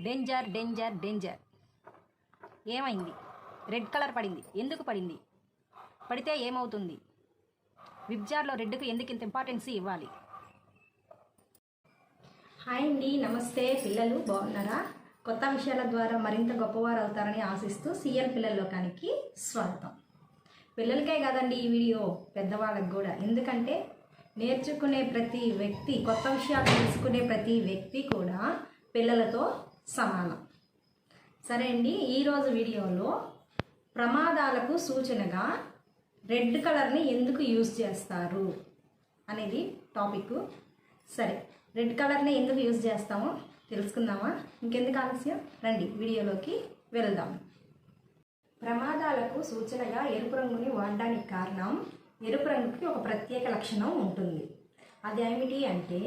Danger danger danger. ఏమైంది? Red colour పడింది. ఎందుకు పడింది? పడితే ఏమవుతుంది? విబ్జార్లో రెడ్కి ఎందుకు ఇంత ఇంపార్టెన్స్ ఇవ్వాలి? హాయ్ అండి, నమస్తే పిల్లలు, బాగున్నారా? కొత్త విషయాల ద్వారా మరింత గొప్పవారు అవుతారని ఆశిస్తూ సిఎల్ పిల్లల లోకానికి స్వాగతం. పిల్లలకే కాదండి ఈ వీడియో, పెద్దవాళ్ళకి కూడా. ఎందుకంటే నేర్చుకునే ప్రతి వ్యక్తి, కొత్త విషయాలు తెలుసుకునే ప్రతి వ్యక్తి కూడా పిల్లలతో సమానం. సరే అండి, ఈరోజు వీడియోలో ప్రమాదాలకు సూచనగా రెడ్ కలర్ని ఎందుకు యూజ్ చేస్తారు అనేది టాపిక్. సరే, రెడ్ కలర్ని ఎందుకు యూజ్ చేస్తామో తెలుసుకుందామా? ఇంకెందుకు ఆలస్యం, రండి వీడియోలోకి వెళ్దాం. ప్రమాదాలకు సూచనగా ఎరుపు రంగుని వాడడానికి కారణం, ఎరుపు రంగుకి ఒక ప్రత్యేక లక్షణం ఉంటుంది. అదేమిటి అంటే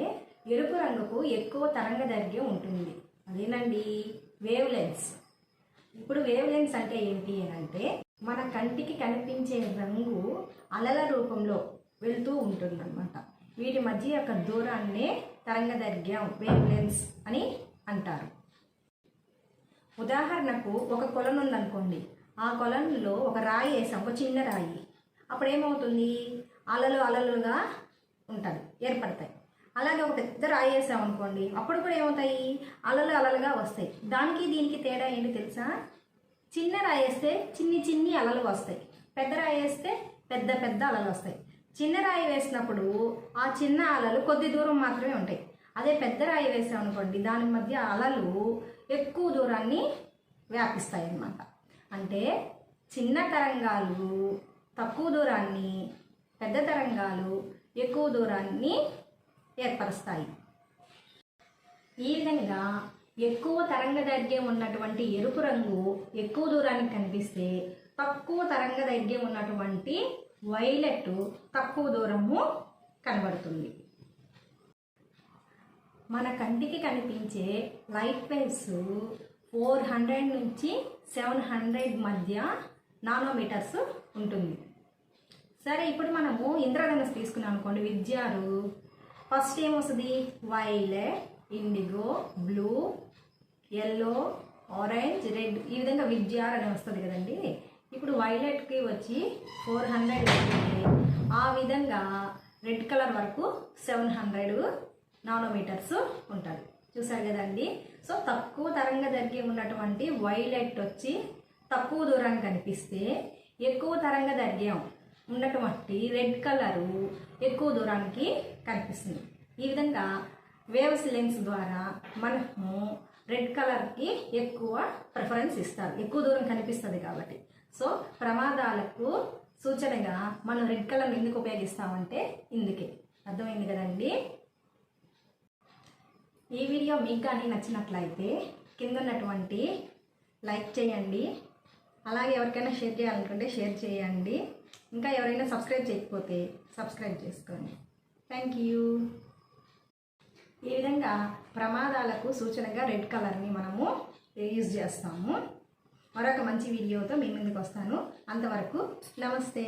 ఎరుపు రంగుకు ఎక్కువ తరంగదైర్ఘ్యం ఉంటుంది. అదేనండి వేవ్ లెన్స్. ఇప్పుడు వేవ్ లెన్స్ అంటే ఏంటి అంటే మన కంటికి కనిపించే రంగు అలల రూపంలో వెళ్తూ ఉంటుందన్నమాట. వీటి మధ్య యొక్క దూరాన్నే తరంగదైర్ఘ్యం, వేవ్ లెన్స్ అని అంటారు. ఉదాహరణకు ఒక కొలను ఉందనుకోండి, ఆ కొలంలో ఒక రాయి వేసాం, ఒక చిన్న రాయి. అప్పుడు ఏమవుతుంది? అలలు అలలుగా ఉంటుంది, ఏర్పడతాయి. అలాగే ఒక పెద్ద రాయి వేసాం అనుకోండి, అప్పుడు కూడా ఏమవుతాయి? అలలు అలలుగా వస్తాయి. దానికి దీనికి తేడా ఏంటి తెలుసా? చిన్న రాయి వేస్తే చిన్ని చిన్ని అలలు వస్తాయి, పెద్ద రాయి వేస్తే పెద్ద పెద్ద అలలు వస్తాయి. చిన్న రాయి వేసినప్పుడు ఆ చిన్న అలలు కొద్ది దూరం మాత్రమే ఉంటాయి. అదే పెద్ద రాయి వేసాం అనుకోండి, దాని మధ్య అలలు ఎక్కువ దూరాన్ని వ్యాపిస్తాయి అన్నమాట. అంటే చిన్న తరంగాలు తక్కువ దూరాన్ని, పెద్ద తరంగాలు ఎక్కువ దూరాన్ని ఏర్పరుస్తాయి. ఈ విధంగా ఎక్కువ తరంగదైర్ఘ్యం ఉన్నటువంటి ఎరుపు రంగు ఎక్కువ దూరానికి కనిపిస్తే, తక్కువ తరంగదైర్ఘ్యం ఉన్నటువంటి వైలెట్ తక్కువ దూరము కనబడుతుంది. మన కంటికి కనిపించే లైట్ వేవ్స్ 400 నుంచి 700 మధ్య నానోమీటర్స్ ఉంటుంది. సరే, ఇప్పుడు మనము ఇంద్రధనుస్సు తీసుకున్నాం అనుకోండి, విబ్జిఆర్. ఫస్ట్ ఏమొస్తుంది? Violet, IndiGo, blue, yellow, orange, red, ఈ విధంగా విబ్జిఆర్ అని వస్తుంది కదండి. ఇప్పుడు వైలెట్కి వచ్చి 400 ఉంటుంది. ఆ విధంగా రెడ్ కలర్ వరకు 700 నానోమీటర్స్ ఉంటుంది. చూసారు కదండి. సో తక్కువ తరంగదైర్ఘ్యం ఉన్నటువంటి వైలెట్ వచ్చి తక్కువ దూరాన్ని కనిపిస్తే, ఎక్కువ తరంగదైర్ఘ్యం ఉన్నటువంటి రెడ్ కలరు ఎక్కువ దూరానికి కనిపిస్తుంది. ఈ విధంగా వేవ్స్ లెన్స్ ద్వారా మనము రెడ్ కలర్కి ఎక్కువ ప్రిఫరెన్స్ ఇస్తారు, ఎక్కువ దూరం కనిపిస్తుంది కాబట్టి. సో ప్రమాదాలకు సూచనగా మనం రెడ్ కలర్ని ఎందుకు ఉపయోగిస్తామంటే ఇందుకే. అర్థమైంది కదండి. ఈ వీడియో మీకు కానీ నచ్చినట్లయితే కింద ఉన్నటువంటి లైక్ చేయండి. అలాగే ఎవరికైనా షేర్ చేయాలనుకుంటే షేర్ చేయండి. ఇంకా ఎవరైనా సబ్స్క్రైబ్ చేయకపోతే సబ్స్క్రైబ్ చేసుకోండి. Thank you. ఈ విధంగా ప్రమాదాలకు సూచనగా రెడ్ కలర్ని మనము యూజ్ చేస్తాము. మరొక మంచి వీడియోతో మీ ముందుకు వస్తాను. అంతవరకు నమస్తే.